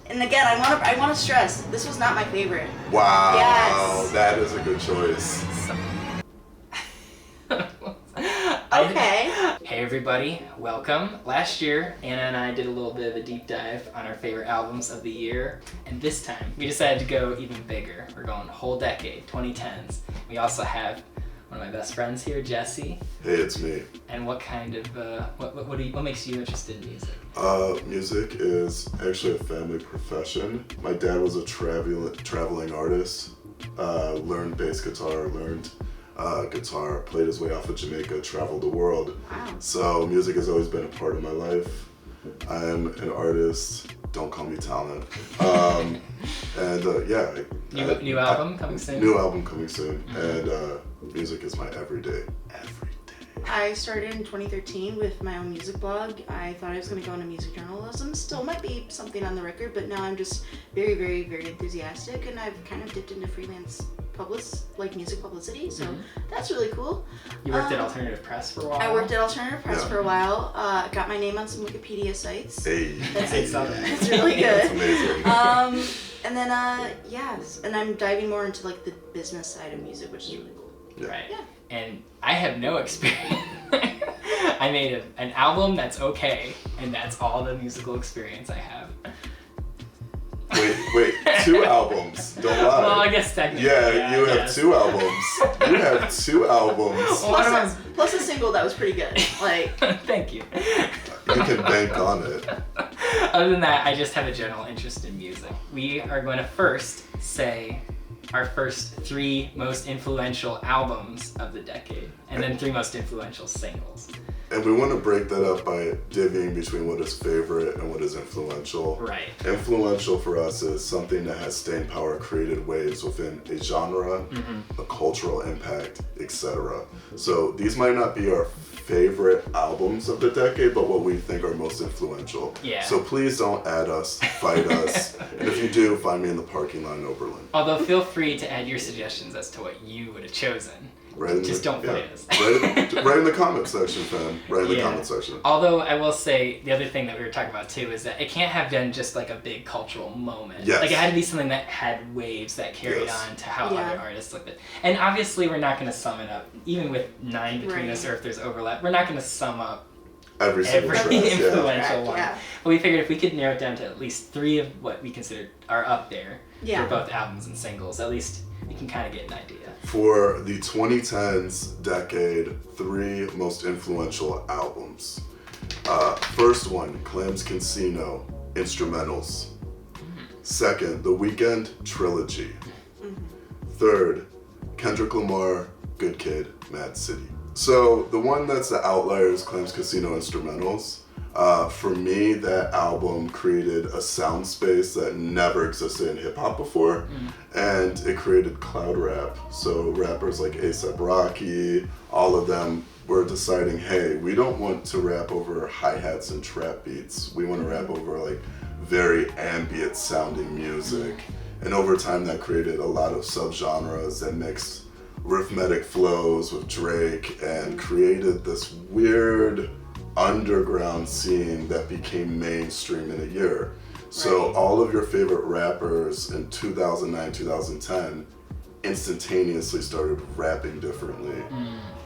And again, I want to stress, this was not my favorite. Wow, Yes. that is a good choice. Okay. Hey everybody, welcome. Last year, Anna and I did a little bit of a deep dive on our favorite albums of the year, and this time we decided to go even bigger. We're going whole decade, 2010s. We also have one of my best friends here, Jesse. Hey, it's me. And what kind of what makes you interested in music? Music is actually a family profession. My dad was a traveling artist. Learned bass guitar, learned guitar, played his way off of Jamaica, traveled the world. Wow. So music has always been a part of my life. I'm an artist. Don't call me talent. New album coming soon? New album coming soon. And music is my everyday. I started in 2013 with my own music blog. I thought I was going to go into music journalism. Still might be something on the record, but now I'm just very, very, very enthusiastic, and I've kind of dipped into freelance music publicity, so that's really cool. You worked at Alternative Press for a while? I worked at Alternative Press for a while. Got my name on some Wikipedia sites. Hey. It's really good. That's amazing. And then, and I'm diving more into like the business side of music, which is really cool. Yeah. Right. Yeah. And I have no experience. I made an album that's okay, and that's all the musical experience I have. Wait, 2 albums. Don't lie. Well, I guess technically. Yeah, you have 2 albums. You have 2 albums. Plus a single that was pretty good. Like, thank you. You can bank on it. Other than that, I just have a general interest in music. We are going to first say our first 3 most influential albums of the decade, and then 3 most influential singles. And we want to break that up by divvying between what is favorite and what is influential. Right. Influential for us is something that has staying power, created waves within a genre, a cultural impact, etc. So these might not be our favorite albums of the decade, but what we think are most influential. Yeah. So please don't add us, fight us, and if you do, find me in the parking lot in Oberlin. Although feel free to add your suggestions as to what you would have chosen. Just don't fight us. Right in the comment section, fam. Right in the comment section. Although I will say the other thing that we were talking about too is that it can't have been just like a big cultural moment. Yes. Like it had to be something that had waves that carried on to how other artists looked at it. And obviously we're not going to sum it up. Even with 9 between us, or if there's overlap, we're not going to sum up every influential one. Yeah. But we figured if we could narrow it down to at least 3 of what we consider are up there for both albums and singles, at least we can kind of get an idea. For the 2010s decade, 3 most influential albums. First one, Clams Casino, Instrumentals. Second, The Weeknd, Trilogy. Third, Kendrick Lamar, Good Kid, Mad City. So the one that's the outlier is Clams Casino, Instrumentals. For me, that album created a sound space that never existed in hip-hop before, and it created cloud rap. So rappers like A$AP Rocky, all of them were deciding, hey, we don't want to rap over hi-hats and trap beats. We want to rap over like very ambient sounding music. And over time that created a lot of subgenres that mixed rhythmic flows with Drake and created this weird underground scene that became mainstream in a year. So all of your favorite rappers in 2009, 2010 instantaneously started rapping differently.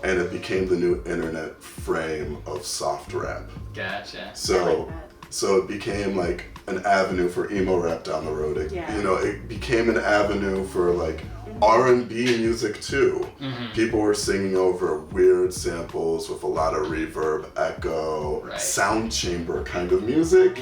And it became the new internet frame of soft rap. Gotcha. So it became like an avenue for emo rap down the road. It became an avenue for like R&B music too. People were singing over weird samples with a lot of reverb, echo, sound chamber kind of music.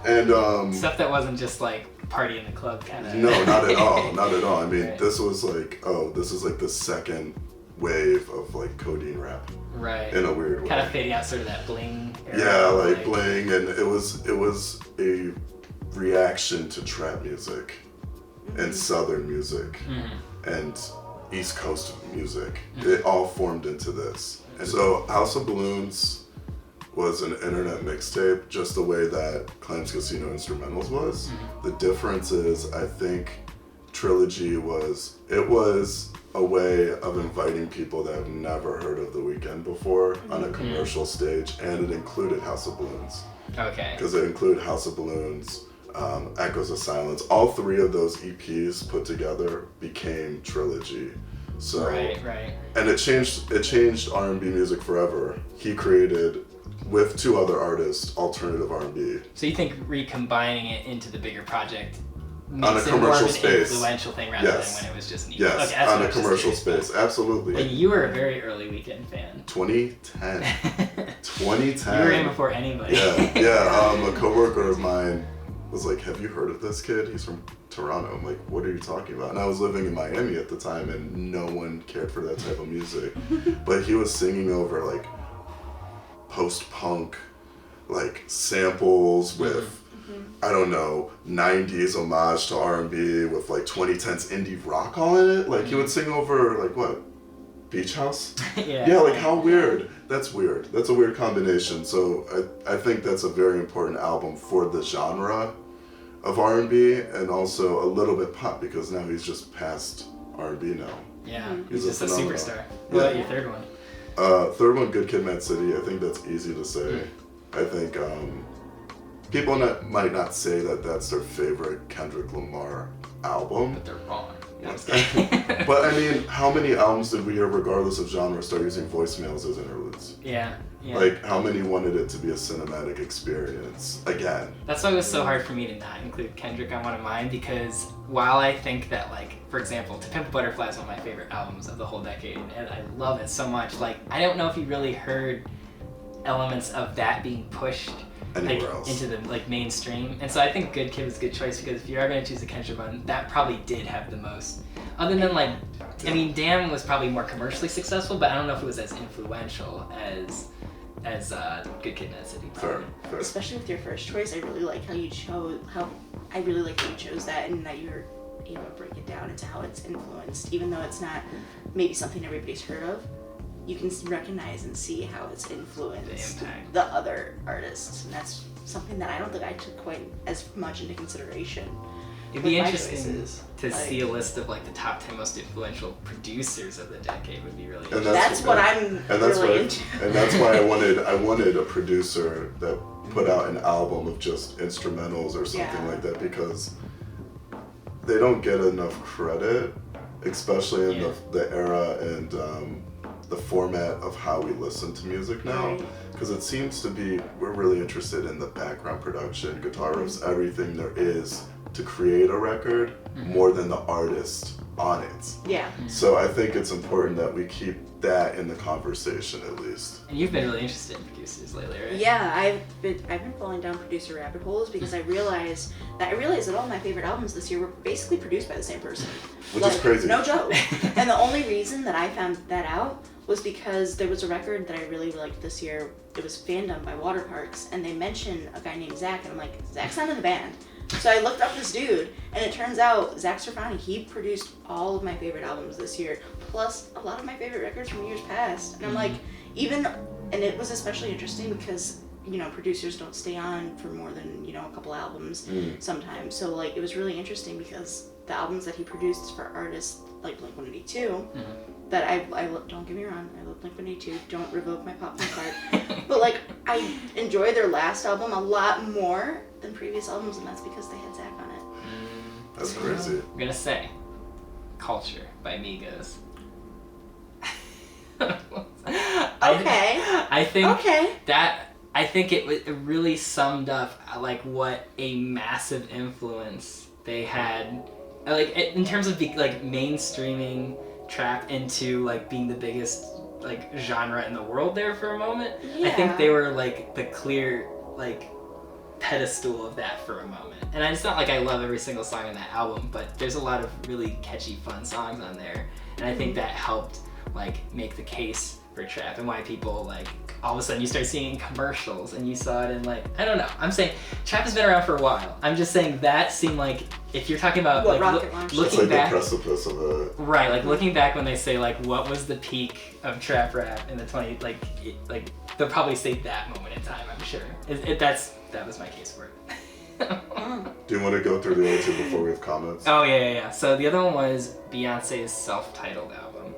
And stuff that wasn't just like party in the club kind of. No, not at all. Not at all. I mean, this was like, this is like the second wave of like codeine rap. Right. In a weird way. Kind of fading out sort of that bling era. Yeah, like bling, and it was a reaction to trap music and southern music and East Coast music. It all formed into this. And so House of Balloons was an internet mixtape, just the way that Clams Casino Instrumentals was. The difference is, I think Trilogy was a way of inviting people that have never heard of The Weeknd before on a commercial stage, and it included House of Balloons. Okay. Because it included House of Balloons, Echoes of Silence. All three of those EPs put together became Trilogy. So, right. And it changed R&B music forever. He created, with two other artists, alternative R&B. So you think recombining it into the bigger project makes On a it commercial more of an space. influential thing rather Yes. than when it was just neat? Yes, Okay, that's on what I a was just commercial curious space, about. absolutely. Like, you were a very early Weekend fan. 2010. 2010. You were in before anybody. Yeah. A coworker of mine was like, "Have you heard of this kid? He's from Toronto." I'm like, "What are you talking about?" And I was living in Miami at the time, and no one cared for that type of music. But he was singing over like post-punk, like samples with, I don't know, 90s homage to R&B with like 2010s indie rock all in it. Like he would sing over like what? Beach House? Yeah, like how weird. That's weird. That's a weird combination. So I think that's a very important album for the genre of R&B and also a little bit pop because now he's just past R&B now. Yeah, He's just a phenomenal. superstar. What about your third one? Third one, Good Kid, Mad City. I think that's easy to say. I think people might not say that that's their favorite Kendrick Lamar album. But they're wrong. No, I'm just kidding. But I mean, how many albums did we hear, regardless of genre, start using voicemails as interludes? Yeah. Like, how many wanted it to be a cinematic experience? Again. That's why it was so hard for me to not include Kendrick on one of mine, because while I think that, like, for example, To Pimp a Butterfly is one of my favorite albums of the whole decade, and I love it so much, like, I don't know if you really heard elements of that being pushed Anywhere else. into the mainstream. And so I think Good Kid was a good choice, because if you are going to choose a Kendrick one, that probably did have the most. Other than I mean, Damn was probably more commercially successful, but I don't know if it was as influential as Good Kid, Mad City. Fair. Especially with your first choice, I really like how you chose that, and that you're able to break it down into how it's influenced, even though it's not maybe something everybody's heard of. You can recognize and see how it's influenced the other artists, and that's something that I don't think I took quite as much into consideration. It'd be interesting to see a list of like the top 10 most influential producers of the decade. Would be really interesting. That's what I'm really into. And that's why I wanted a producer that put out an album of just instrumentals or something like that, because they don't get enough credit, especially in the era and the format of how we listen to music now. Because it seems to be, we're really interested in the background production, guitar riffs, everything there is to create a record more than the artist on it. Yeah. So I think it's important that we keep that in the conversation at least. And you've been really interested in producers lately, right? Yeah, I've been falling down producer rabbit holes because I realized that all my favorite albums this year were basically produced by the same person. Which is crazy. No joke. And the only reason that I found that out was because there was a record that I really liked this year. It was Fandom by Water Parks, and they mentioned a guy named Zach, and I'm like, Zach's not in the band. So I looked up this dude, and it turns out Zach Serfani, he produced all of my favorite albums this year, plus a lot of my favorite records from years past. And I'm like, and it was especially interesting because, producers don't stay on for more than, a couple albums sometimes. So, like, it was really interesting because the albums that he produced for artists like Blink-182, that I don't get me wrong, I love Blink-182, don't revoke my popcorn card, but, like, I enjoy their last album a lot more than previous albums, and that's because they had Zach on it. That's crazy. I'm gonna say Culture by Migos. I think it really summed up like what a massive influence they had, like in terms of like mainstreaming trap into like being the biggest like genre in the world there for a moment. I think they were like the clear like pedestal of that for a moment. And it's not like I love every single song on that album, but there's a lot of really catchy fun songs on there, and I think that helped like make the case for trap and why people like all of a sudden you start seeing commercials and you saw it in like, I don't know, I'm saying trap has been around for a while. I'm just saying that seemed like, if you're talking about like looking like back, the precipice of it. Right, like looking back when they say like what was the peak of trap rap in the 20 like they'll probably say that moment in time, I'm sure. That was my case for it. Do you want to go through the other two before we have comments? Oh yeah. So the other one was Beyonce's self-titled album.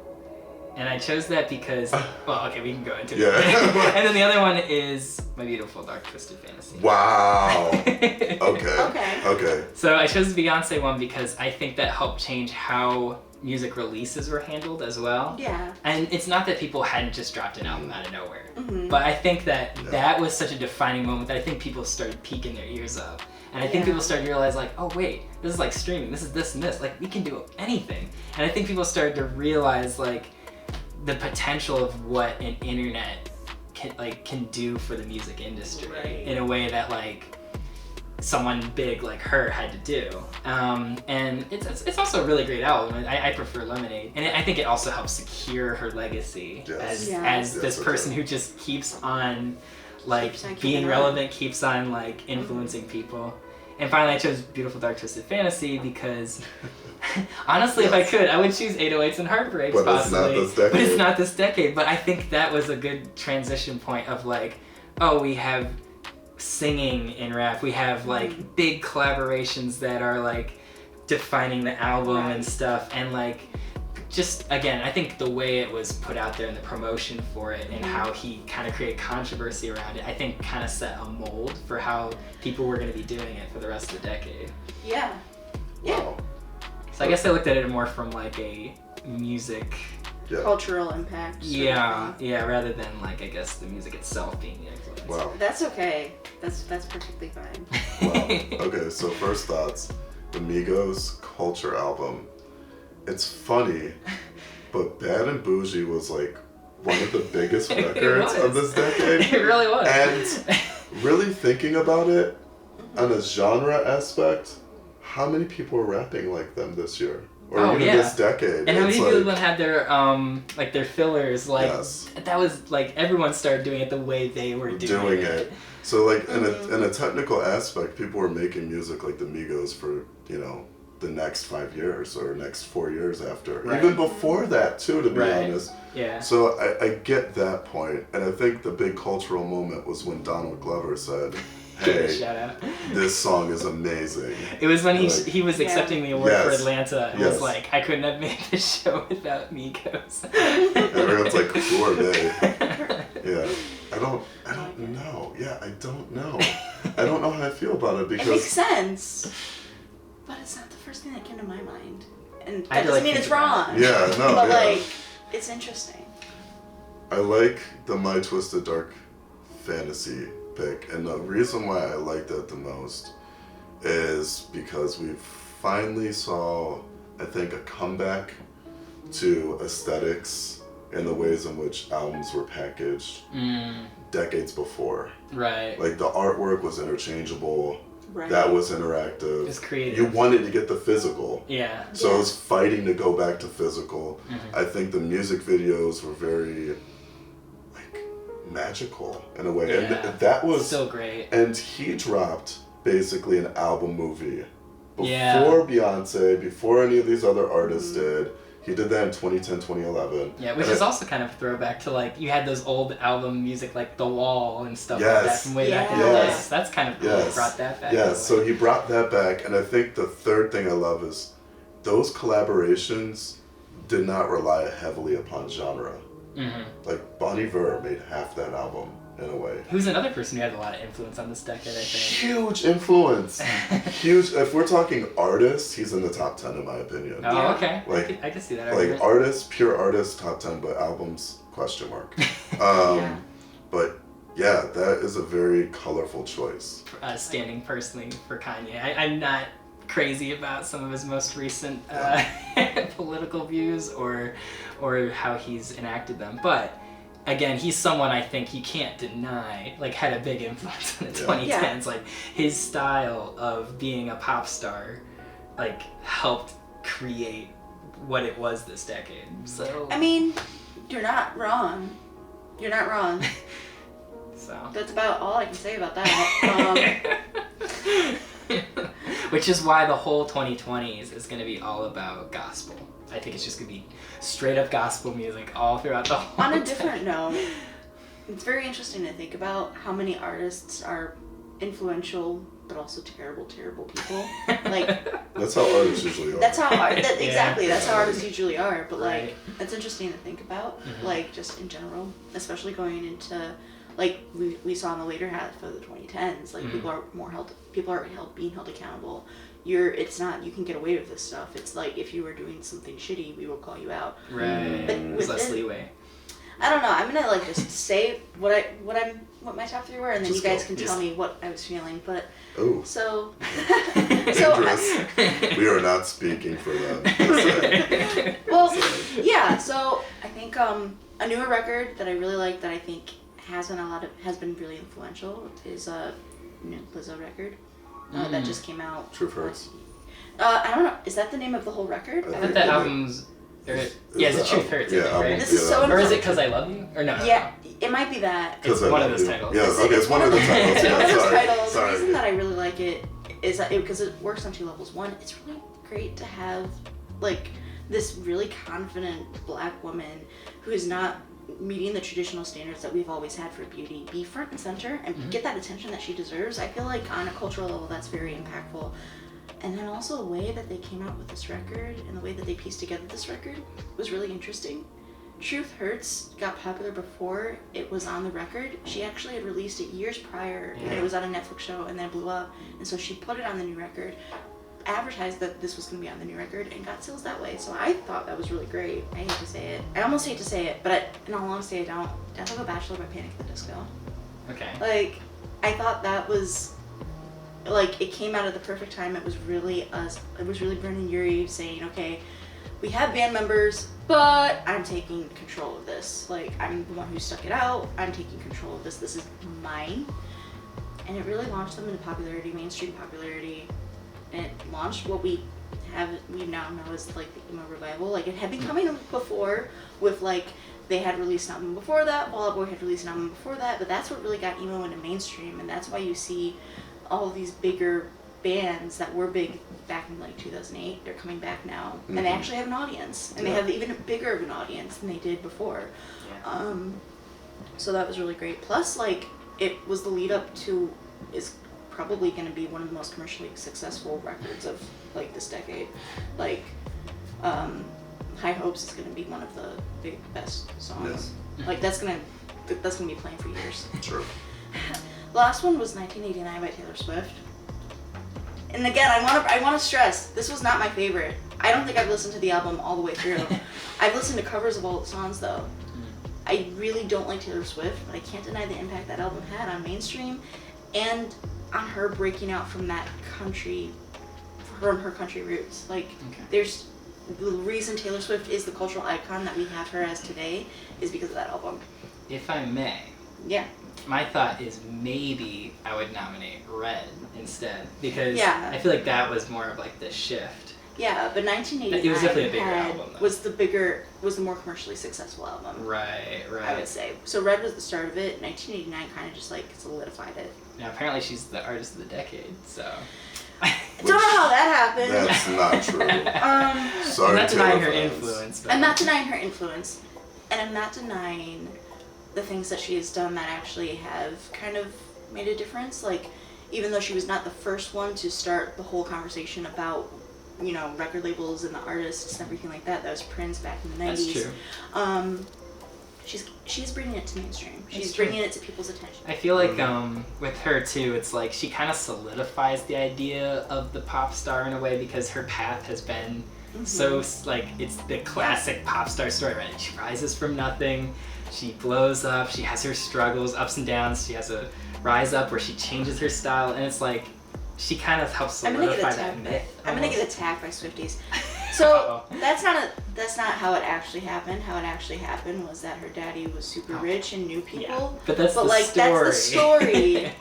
And I chose that because, well, okay, we can go into it. Yeah. And then the other one is My Beautiful Dark Twisted Fantasy. Wow. Okay. Okay. So I chose the Beyonce one because I think that helped change how music releases were handled as well. Yeah. And it's not that people hadn't just dropped an album out of nowhere, Mm-hmm. but I think that that was such a defining moment that I think people started peeking their ears up. And I think people started to realize like, oh wait, this is like streaming, this is this and this, like we can do anything. And I think people started to realize like the potential of what an internet can do for the music industry in a way that like someone big like her had to do. And it's also a really great album. I prefer Lemonade, and I think it also helps secure her legacy as this person who just keeps on like being relevant, keeps on like influencing people. And finally I chose Beautiful Dark Twisted Fantasy because honestly if I could I would choose 808s and Heartbreaks but possibly, it's not this decade. but it's not this decade. But I think that was a good transition point of like, oh, we have singing in rap, we have like big collaborations that are like defining the album and stuff, and like just again I think the way it was put out there and the promotion for it and how he kind of created controversy around it, I think kind of set a mold for how people were going to be doing it for the rest of the decade. Yeah. Wow. So I guess I looked at it more from like a music Cultural impact. yeah, rather than like I guess the music itself being the influence. Wow. That's okay. That's perfectly fine. Wow. Okay, so first thoughts. The Migos Culture album. It's funny, but Bad and Bougie was like one of the biggest records of this decade. It really was. And really thinking about it on a genre aspect, how many people are rapping like them this year? Or even this decade? And how many people had their like their fillers, like that was like everyone started doing it the way they were doing it. So like in a technical aspect, people were making music like the Migos for, you know, the next 5 years or next 4 years after. Even before that too, to be honest. Yeah. So I get that point, and I think the big cultural moment was when Donald Glover said, hey, shout out. This song is amazing. It was when he was accepting the award for Atlanta and was like, I couldn't have made this show without Migos. Everyone's like, who are they? Yeah. I don't know. Yeah, I don't know. I don't know how I feel about it because it makes sense. But it's not the first thing that came to my mind. And that I doesn't mean it's wrong. Yeah, no. But like, it's interesting. I like the My Twisted Dark Fantasy pick, and the reason why I like that the most is because we finally saw, I think, a comeback to aesthetics and the ways in which albums were packaged decades before. Right. Like the artwork was interchangeable. Right. That was interactive. It's creative. You wanted to get the physical. Yeah. So I was fighting to go back to physical. I think the music videos were very like magical in a way. Yeah. And that was so great. And he dropped basically an album movie before Beyonce, before any of these other artists did. He did that in 2010, 2011. Yeah, which is also kind of a throwback to like, you had those old album music like The Wall and stuff like that from way back in the day. So that's kind of cool. He brought that back. Yeah, so he brought that back. And I think the third thing I love is those collaborations did not rely heavily upon genre. Like Bon Iver made half that album in a way. Who's another person who had a lot of influence on this decade, I think. Huge influence. Huge. If we're talking artists, he's in the top 10 in my opinion. Oh, okay. Like, I can see that like argument. artists, pure artists, top 10, but albums, question mark. But yeah, that is a very colorful choice. Standing personally for Kanye. I'm not crazy about some of his most recent political views or how he's enacted them, but again, he's someone I think you can't deny like had a big influence in the 2010s. Like his style of being a pop star like helped create what it was this decade. So I mean, you're not wrong. You're not wrong. So that's about all I can say about that. Which is why the whole 2020s is going to be all about gospel. I think it's just going to be straight up gospel music all throughout the whole On a different note, it's very interesting to think about how many artists are influential but also terrible people. Like That's how artists usually are. That's how Yeah. exactly. That's how artists usually are. But like, Right. that's interesting to think about. Mhm. Like, just in general, especially going into, like we saw in the later half of the 2010s. Like, Mhm. people are being held accountable. It's not, you can get away with this stuff. It's like, if you were doing something shitty, we will call you out. Right. But There's less within- leeway. I don't know. I'm gonna like just say what my top 3 were, and then Just you guys go. can tell me what I was feeling. But Oh, so, dangerous. We are not speaking for them. well, yeah. So I think a newer record that I really like, that I think has been really influential, is a new Lizzo record that just came out. Truth Hurts. I don't know. Is that the name of the whole record? I think the album's. Yeah, it's The Truth Hurts, I think, right? This is so Or is it 'Cause I Love You? Or no? Yeah, it might be that. It's one of those titles. Yeah, okay, it's one of the titles. It's one of Yeah, those sorry. titles. The Sorry. reason that I really like it is that because it works on 2 levels. One, it's really great to have like this really confident Black woman who is not meeting the traditional standards that we've always had for beauty be front and center and get that attention that she deserves. I feel like on a cultural level that's very impactful. And then also the way that they came out with this record and the way that they pieced together this record was really interesting. Truth Hurts got popular before it was on the record. She actually had released it years prior, and it was on a Netflix show, and then it blew up. And so she put it on the new record, advertised that this was going to be on the new record, and got sales that way. So I thought that was really great. I hate to say it. I almost hate to say it, but in all honesty, I don't. Death of a Bachelor by Panic! At the Disco. Okay. Like, I thought that was, like, it came out at the perfect time. It was really us. It was really Brendan Urie saying, okay, we have band members, but I'm taking control of this. Like, I'm the one who stuck it out. I'm taking control of this. This is mine. And it really launched them into popularity, mainstream popularity. And it launched what we now know as, like, the emo revival. Like, it had been coming before with, like, they had released an album before that, Fall Out Boy had released an album before that, but that's what really got emo into mainstream, and that's why you see all of these bigger bands that were big back in like 2008, they're coming back now, and they actually have an audience, and they have even bigger of an audience than they did before. Yeah. So that was really great. Plus, like, it was the lead up to, is probably going to be one of the most commercially successful records of like this decade. Like, High Hopes is going to be one of the best songs. Like, that's gonna be playing for years. Sure. The last one was 1989 by Taylor Swift. And again, I want to stress, this was not my favorite. I don't think I've listened to the album all the way through. I've listened to covers of all the songs though. I really don't like Taylor Swift, but I can't deny the impact that album had on mainstream and on her breaking out from that country, from her country roots. Like, there's the reason Taylor Swift is the cultural icon that we have her as today is because of that album. If I may, Yeah. my thought is maybe I would nominate Red instead, because Yeah. I feel like that was more of like the shift. Yeah, but 1989 It was definitely a bigger album, though. was the more commercially successful album. Right. I would say. So Red was the start of it. 1989 kind of just like solidified it. Now apparently she's the artist of the decade, so. Don't know how that happened. That's not true. Sorry, I'm not denying Taylor her fans. influence. But I'm not denying her influence, and I'm not denying the things that she has done that actually have kind of made a difference. Like, even though she was not the first one to start the whole conversation about, you know, record labels and the artists and everything like that, that was Prince back in the 90s. That's true. She's bringing it to mainstream. She's That's true. bringing it to people's attention. I feel like with her too, it's like she kind of solidifies the idea of the pop star in a way, because her path has been so, like, it's the classic pop star story, right? She rises from nothing, she blows up, she has her struggles, ups and downs, she has a rise up where she changes her style, and it's like she kind of helps solidify that myth. I'm gonna get attacked by Swifties. So that's not how it actually happened. How it actually happened was that her daddy was super rich and knew people. Yeah, but that's the like story. that's the story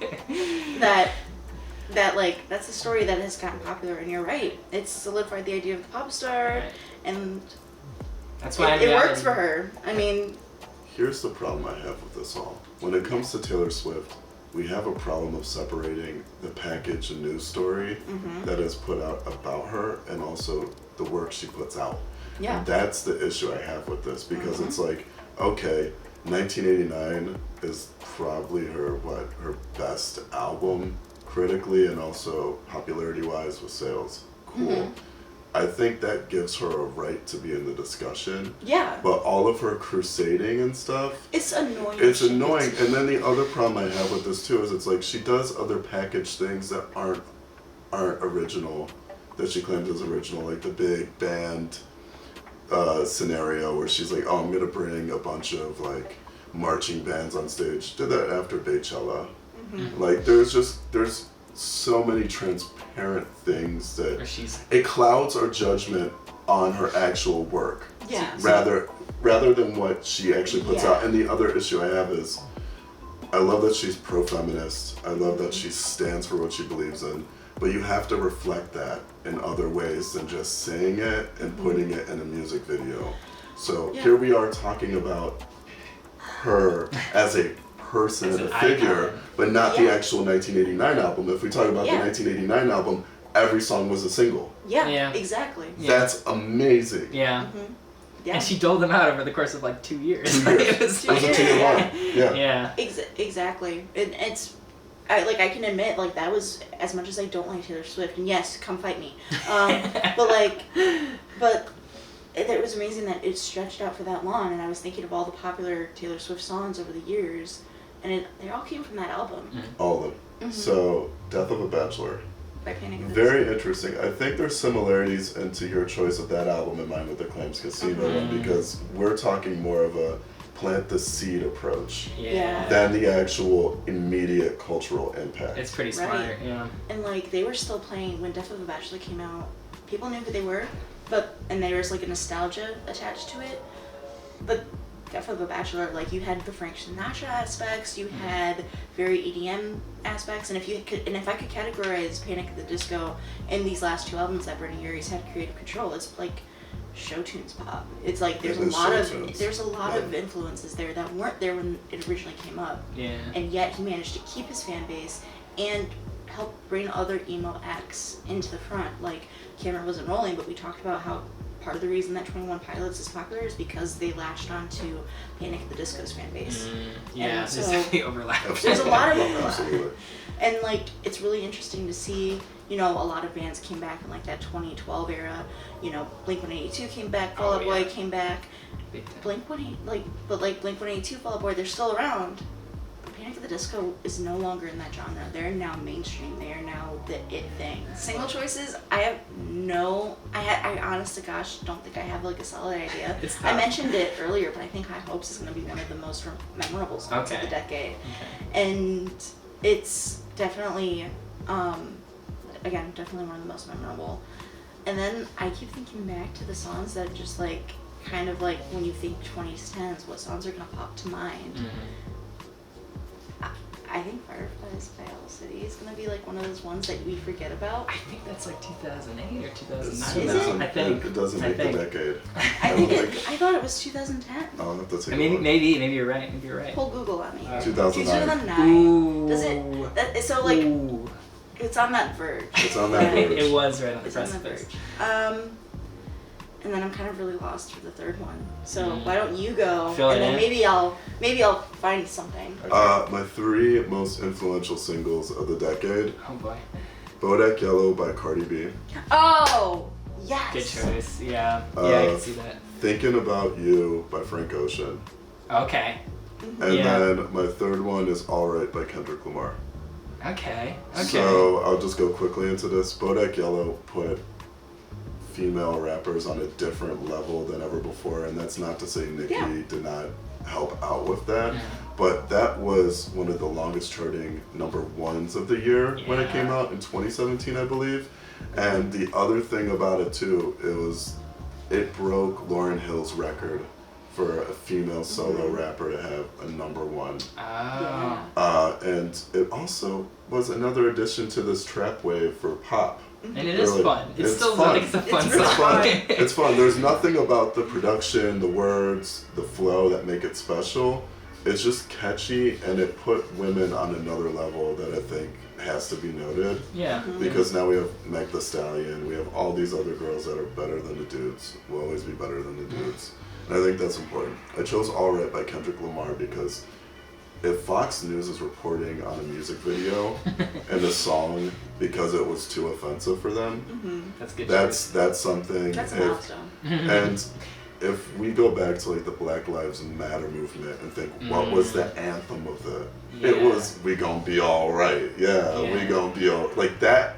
that's the story that has gotten popular. And you're right, it's solidified the idea of the pop star, Right. and That's why it works for her. I mean, Here's the problem I have with this all. When it comes to Taylor Swift, we have a problem of separating the package and news story that is put out about her and also the work she puts out. yeah. And that's the issue I have with this, because it's like, okay, 1989 is probably her best album critically and also popularity wise with sales. cool. Mhm. I think that gives her a right to be in the discussion. Yeah. But all of her crusading and stuff, It's annoying. it's shit. annoying. And then the other problem I have with this too is it's like she does other packaged things that aren't original, that she claims is original, like the big band scenario where she's like, oh, I'm gonna bring a bunch of like marching bands on stage. Did that after Beychella. Mm-hmm. Like there's so many transparent things Or that she's it clouds our judgment on her actual work Yeah. rather than what she actually puts Yeah. out. And the other issue I have is I love that she's pro-feminist. I love that she stands for what she believes in. But you have to reflect that in other ways than just saying it and putting it in a music video. So Yeah. here we are talking about her as a person As and a an figure, icon. but not the Yeah. actual 1989 album. If we talk about Yeah. the 1989 album, every song was a single. Yeah. Yeah. Exactly. Yeah. That's amazing. yeah. Mm-hmm. Yeah. And she doled them out over the course of like 2 years. 2 years. It was Two It was a years, 2-year yeah. run. Yeah. yeah. Exactly. It's, I can admit, like, that was, as much as I don't like Taylor Swift, and yes, come fight me. But it was amazing that it stretched out for that long, and I was thinking of all the popular Taylor Swift songs over the years, and they all came from that album. All of them. Mhm. So, Death of a Bachelor. By Panic! At the Very interesting. I think there's similarities into your choice of that album and mine with the Clams Casino one because we're talking more of a plant the seed approach Yeah. than the actual immediate cultural impact. It's pretty smart. Right. Yeah. And like they were still playing when Death of a Bachelor came out. People knew who they were, and there was like a nostalgia attached to it. But Death of a Bachelor, like you had the Frank Sinatra aspects, you had very EDM aspects, and if I could categorize Panic at the Disco in these last two albums that Bernie Urie's had creative control, it's like show tunes pop. It's like there's It a is lot show of tunes. there's a lot of Yeah. influences there that weren't there when it originally came up. Yeah. And yet he managed to keep his fan base and help bring other emo acts into the front. Like Cameron wasn't rolling, but we talked about how part of the reason that 21 Pilots is popular is because they latched onto Panic at the Disco's fan base. Yeah. And There's so- definitely overlap. There's a lot of overlap. Absolutely. And like it's really interesting to see, a lot of bands came back in like that 2012 era. Blink-182 came back, Fall Out Oh, Boy yeah. came back. Big time. Blink-182, Fall Out Boy, they're still around. But Panic at the Disco is no longer in that genre. They're now mainstream. They are now the it thing. Single choices, I honest to gosh don't think I have like a solid idea. It's I tough. mentioned it earlier, but I think High Hopes is going to be one of the most memorable songs of Okay. the decade. Okay. And it's definitely, definitely one of the most memorable. And then I keep thinking back to the songs that just like, kind of like when you think 2010s, what songs are gonna pop to mind? I think Fireflies by Owl City is gonna be like one of those ones that we forget about. I think that's like 2008 or It's- 2009. Is it? I think. It doesn't I make the think. decade. I thought it was 2010. I'll have to take I a mean, look. maybe you're right. Maybe you're right. Pull Google on me. 2009. 2009. Ooh. Does it? So like, Ooh. it's on that verge. It's on that Right. verge. It was right on the It's on the precipice. verge. And then I'm kind of really lost for the third one. So Mm. why don't you go? Fill and it then in. maybe I'll find something. My 3 most influential singles of the decade: Oh boy. Bodak Yellow by Cardi B, Oh yes. Good choice. Yeah. Yeah, I can see that. Thinking About You by Frank Ocean, Okay. and Yeah. then my third one is Alright by Kendrick Lamar. Okay. Okay. So I'll just go quickly into this. Bodak Yellow put female rappers on a different level than ever before, and that's not to say Nicki Yeah. did not help out with that, Yeah. but that was one of the longest charting number ones of the year when it came Yeah. out in 2017, I believe. And the other thing about it too, it broke Lauryn Hill's record for a female solo rapper to have a number one. Oh. And it also was another addition to this trap wave for pop. And it is Really, fun. It's it's still fun. like it's a fun It's really song. fun. It's fun. There's nothing about the production, the words, the flow that make it special. It's just catchy, and it put women on another level that I think has to be noted. Yeah. Because now we have Meg Thee Stallion, we have all these other girls that are better than the dudes, will always be better than the dudes. And I think that's important. I chose Alright by Kendrick Lamar because if Fox News is reporting on a music video and a song because it was too offensive for them, That's good. that's something. That's a milestone. And if we go back to like the Black Lives Matter movement and think, what was the anthem of it? It was "We Gon' Be All Right." Yeah, we gon' be all like that.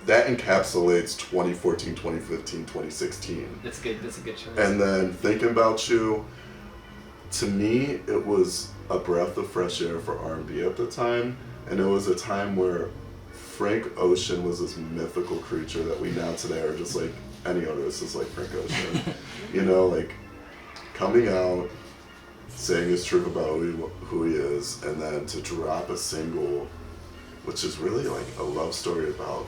That encapsulates 2014, 2015, 2016. That's good. That's a good choice. And then Thinking About You, to me, it was a breath of fresh air for R&B at the time, and it was a time where Frank Ocean was this mythical creature that we now today are just like, any artist is like Frank Ocean. You know, like coming out, saying his truth about who he is, and then to drop a single, which is really like a love story about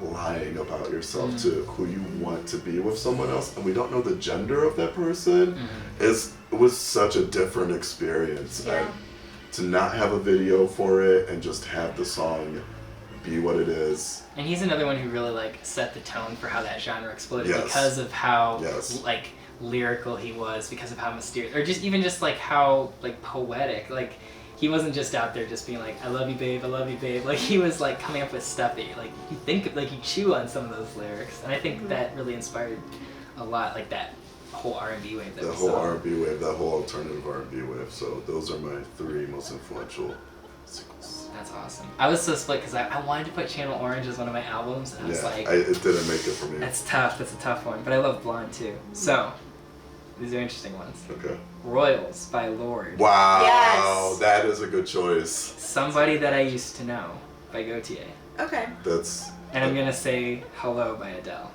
lying about yourself to who you want to be with someone else, and we don't know the gender of that person, it was such a different experience. Yeah. And to not have a video for it and just have the song be what it is. And he's another one who really like set the tone for how that genre exploded Yes. because of how Yes. like lyrical he was, because of how mysterious, or just even just like how like poetic. Like he wasn't just out there just being like, I love you babe, I love you babe. Like he was like coming up with stuff that you think of, like you chew on some of those lyrics. And I think that really inspired a lot, like that whole R&B wave that The we whole saw. R&B wave, that whole alternative R&B wave. So those are my 3 most influential singles. That's awesome. I was so split because I wanted to put Channel Orange as one of my albums, and I was like, it didn't make it for me. that's tough. That's a tough one. But I love Blonde too. So these are interesting ones. Okay. Royals by Lorde. Wow, Yes. that is a good choice. Somebody That I Used to Know by Gautier. Okay. That's. And I'm gonna say Hello by Adele.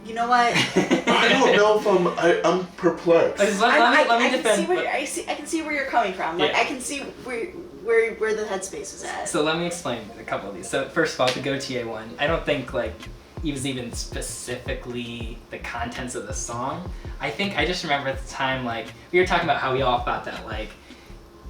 You know what? I don't know if I'm perplexed. Let me I defend. I can see where you're coming from. Like Yeah. I can see where the headspace is at. So let me explain a couple of these. So first of all, the Gautier one, I don't think like it was even specifically the contents of the song. I think I just remember at the time, like we were talking about how we all thought that like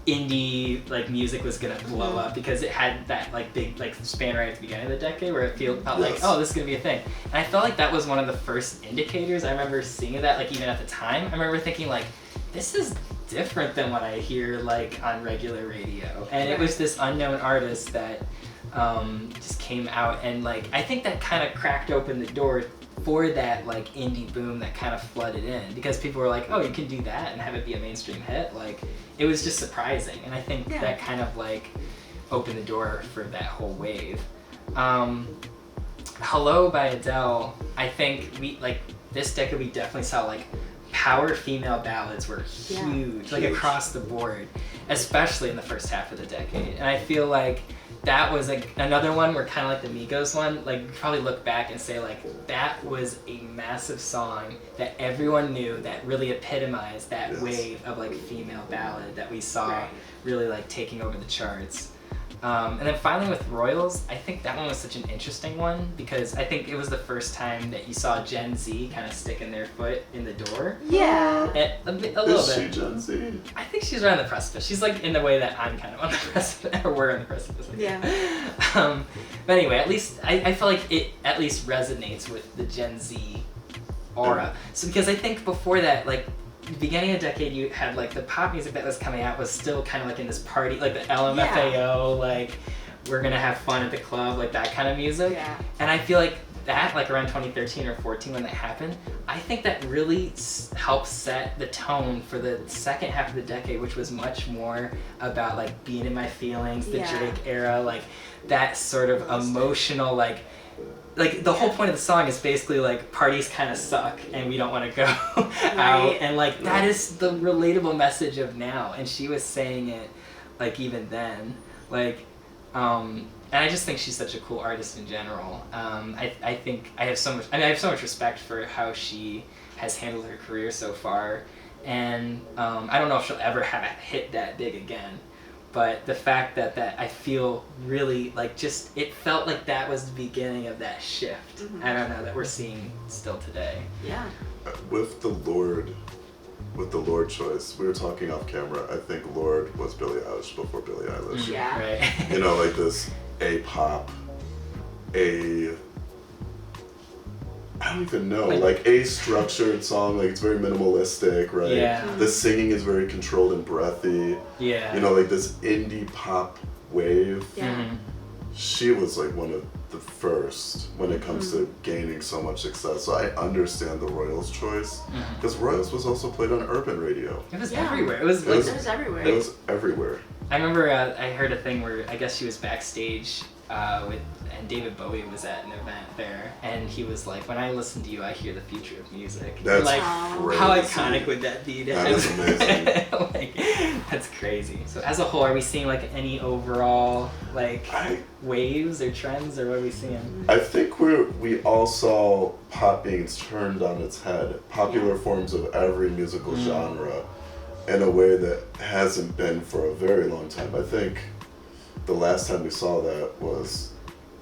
indie like music was gonna blow up because it had that like big like span right at the beginning of the decade where it felt like, oh, this is gonna be a thing. And I felt like that was one of the first indicators. I remember seeing that, like even at the time. I remember thinking like, this is different than what I hear like on regular radio. And it was this unknown artist that just came out, and like I think that kind of cracked open the door for that like indie boom that kind of flooded in, because people were like, oh, you can do that and have it be a mainstream hit. Like it was just surprising, and I think that kind of like opened the door for that whole wave. Hello by Adele, I think we like this decade we definitely saw like power female ballads were huge, like across the board, especially in the first half of the decade. And I feel like that was like another one where kind of like the Migos one, like you could probably look back and say like that was a massive song that everyone knew that really epitomized that wave of like female ballad that we saw really like taking over the charts. And then finally with Royals, I think that one was such an interesting one because I think it was the first time that you saw Gen Z kind of sticking their foot in the door. Yeah. A little bit. Is she Gen Z? I think she's right on the precipice. She's like in the way that I'm kind of on the precipice, or we're on the precipice. Yeah. But anyway, at least I feel like it at least resonates with the Gen Z aura. So because I think before that, like the beginning of the decade, you had like the pop music that was coming out was still kind of like in this party, like the LMFAO, like we're gonna have fun at the club, like that kind of music. Yeah. And I feel like that, like around 2013 or 14 when that happened, I think that really helped set the tone for the second half of the decade, which was much more about like being in my feelings, the Drake era, like that sort of emotional, like the whole point of the song is basically like parties kind of suck and we don't want to go out, and like that is the relatable message of now, and she was saying it like even then, like and I just think she's such a cool artist in general. I think I have so much respect for how she has handled her career so far, and I don't know if she'll ever have a hit that big again. But the fact that I feel really like just, it felt like that was the beginning of that shift. Mm-hmm. I don't know, that we're seeing still today. Yeah. With the Lorde choice, we were talking off camera. I think Lorde was Billie Eilish before Billie Eilish. Yeah. Right. You know, like this I don't even know, like a structured song, like it's very minimalistic, right? Yeah. The singing is very controlled and breathy. Yeah. You know, like this indie pop wave. Yeah. Mhm. She was like one of the first when it comes to gaining so much success. So I understand the Royals choice because Royals was also played on urban radio. It was Yeah. everywhere. It was It like was- It was everywhere. It was everywhere. I remember I heard a thing where I guess she was backstage and David Bowie was at an event there, and he was like, "When I listen to you, I hear the future of music." That's like, crazy. how iconic would that be? That is amazing. Like, that's crazy. So as a whole, are we seeing like any overall like waves or trends, or what are we seeing? I think we all saw pop being turned on its head, popular forms of every musical genre, in a way that hasn't been for a very long time. I think the last time we saw that was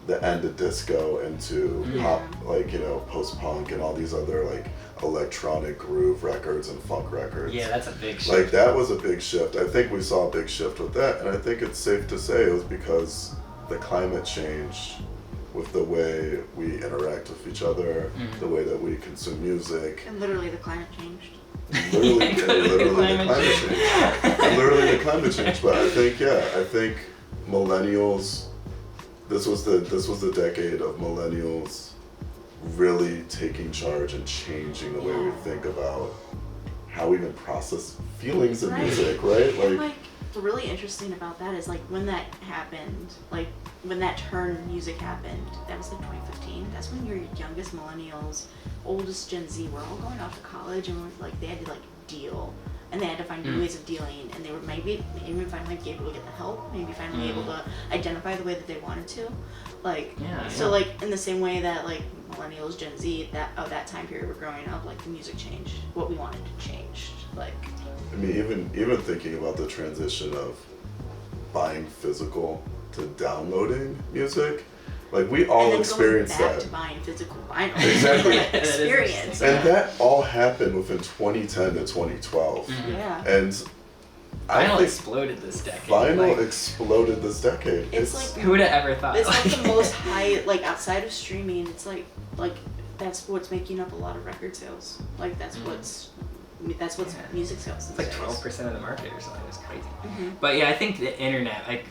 the end of disco into pop, like, you know, post-punk and all these other like electronic groove records and funk records. Yeah, that's a big shift. Like that was a big shift. I think we saw a big shift with that, and I think it's safe to say it was because the climate changed with the way we interact with each other, the way that we consume music. And literally the climate changed. Literally the climate change. Literally the climate change. But I think millennials. This was the decade of millennials really taking charge and changing the way we think about how we even process feelings in music, right? And like, what's really interesting about that is like when that happened, like when that turn in music happened, that was like 2015. That's when your youngest millennials, oldest Gen Z, were all going off to college and were like they had to like deal. And they had to find new ways of dealing, and they were maybe even finally able to get the help, maybe finally able to identify the way that they wanted to, like. So like in the same way that like millennials, Gen Z, that time period were growing up, like the music changed, what we wanted to change, like. I mean, even thinking about the transition of buying physical to downloading music, like we all experienced going back that. to buying physical vinyl. Exactly. Experience. And that all happened within 2010 to 2012. Yeah. And I Vinyl think exploded this decade. vinyl like, exploded this decade. It's like who would have ever thought? it's like the most high, like outside of streaming. It's like that's what's making up a lot of record sales. Like that's what's music sales. It's like 12% of the market or something. It's crazy. Mm-hmm. But yeah, I think the internet, like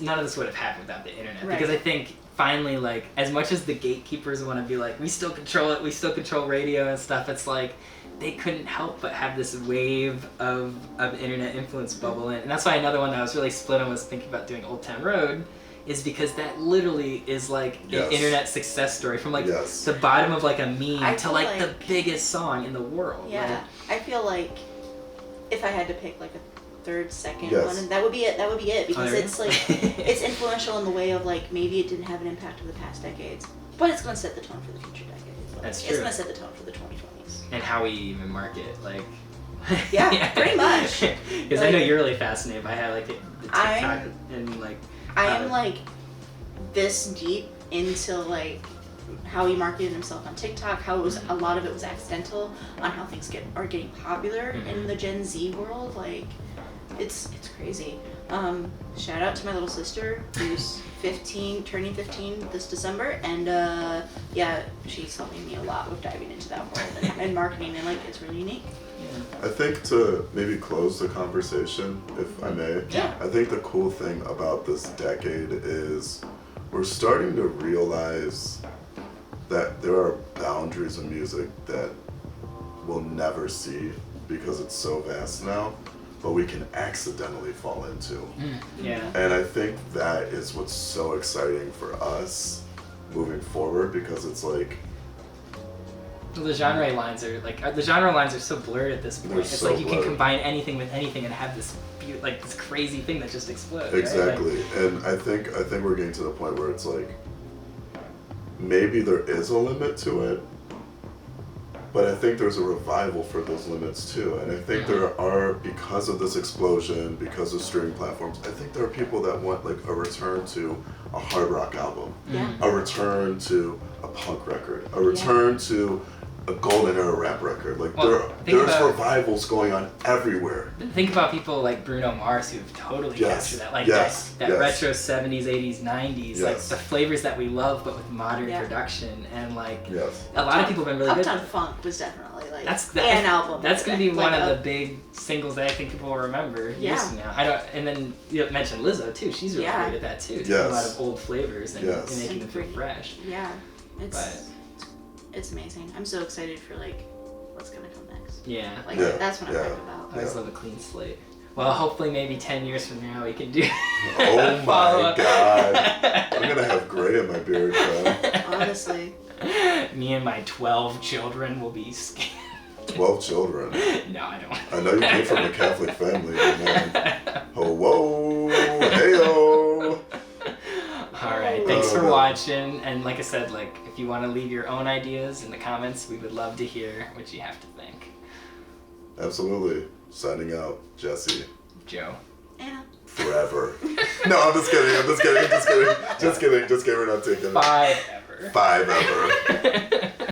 none of this would have happened without the internet, Right. because I think finally, like, as much as the gatekeepers want to be like, we still control it, we still control radio and stuff, it's like they couldn't help but have this wave of internet influence bubble in. And that's why another one that I was really split on was thinking about doing Old Town Road, is because that literally is like an internet success story from like the bottom of like a meme to like the biggest song in the world. Yeah, I feel like if I had to pick like a third, second Yes. one, that would be it because really? it's like it's influential in the way of like maybe it didn't have an impact of the past decades, but it's going to set the tone for the future decades. Like, That's it's true. going to set the tone for the 2020s. And how we even market, like. Yeah, pretty much. Because I know you're really fascinated by how like the TikTok and like. I am like this deep into like how he marketed himself on TikTok, how it was a lot of it was accidental on how things are getting popular in the Gen Z world. Like it's crazy. Shout out to my little sister who's 15, turning 15 this December, and yeah, she's helping me a lot with diving into that world and marketing, and like it's really unique. I think to maybe close the conversation, if I may, Yeah. I think the cool thing about this decade is we're starting to realize that there are boundaries in music that we'll never see because it's so vast now, but we can accidentally fall into. Yeah. And I think that is what's so exciting for us moving forward, because it's like, Well, the genre lines are so blurred at this point. They're It's so like you can blurred. combine anything with anything and have this this crazy thing that just explodes. exactly. Right? And I think we're getting to the point where it's like, maybe there is a limit to it, but I think there's a revival for those limits too. And I think there are, because of this explosion, because of streaming platforms, I think there are people that want like a return to a hard rock album, Yeah. a return to a punk record, a return to a golden era rap record. Like Well, there's revivals going on everywhere. Think about people like Bruno Mars who've totally captured that. Like that retro 70s, 80s, 90s. Like the flavors that we love but with modern production. And like a lot of people have been really good. Uptown Funk was definitely like an album. That's going to be one of the big singles that I think people will remember years from now. And then you mentioned Lizzo too. She's really good at that too. Taking a lot of old flavors and making them feel fresh. Yeah. It's amazing. I'm so excited for like what's gonna come next. Yeah. Like that's what I'm hyped about. I always love a clean slate. Well, hopefully maybe 10 years from now we can do Oh my god. I'm gonna have gray in my beard, bro. Honestly. Me and my 12 children will be scared. 12 children. No, I don't. I know you came from a Catholic family, but man. Oh, whoa, hey-oh. All right, thanks for watching. And like I said, like if you want to leave your own ideas in the comments, we would love to hear what you have to think. Absolutely. Signing out, Jesse. Joe. Anna. Forever. No, I'm just kidding. Just kidding. We're not taking it. 5 ever. 5 ever.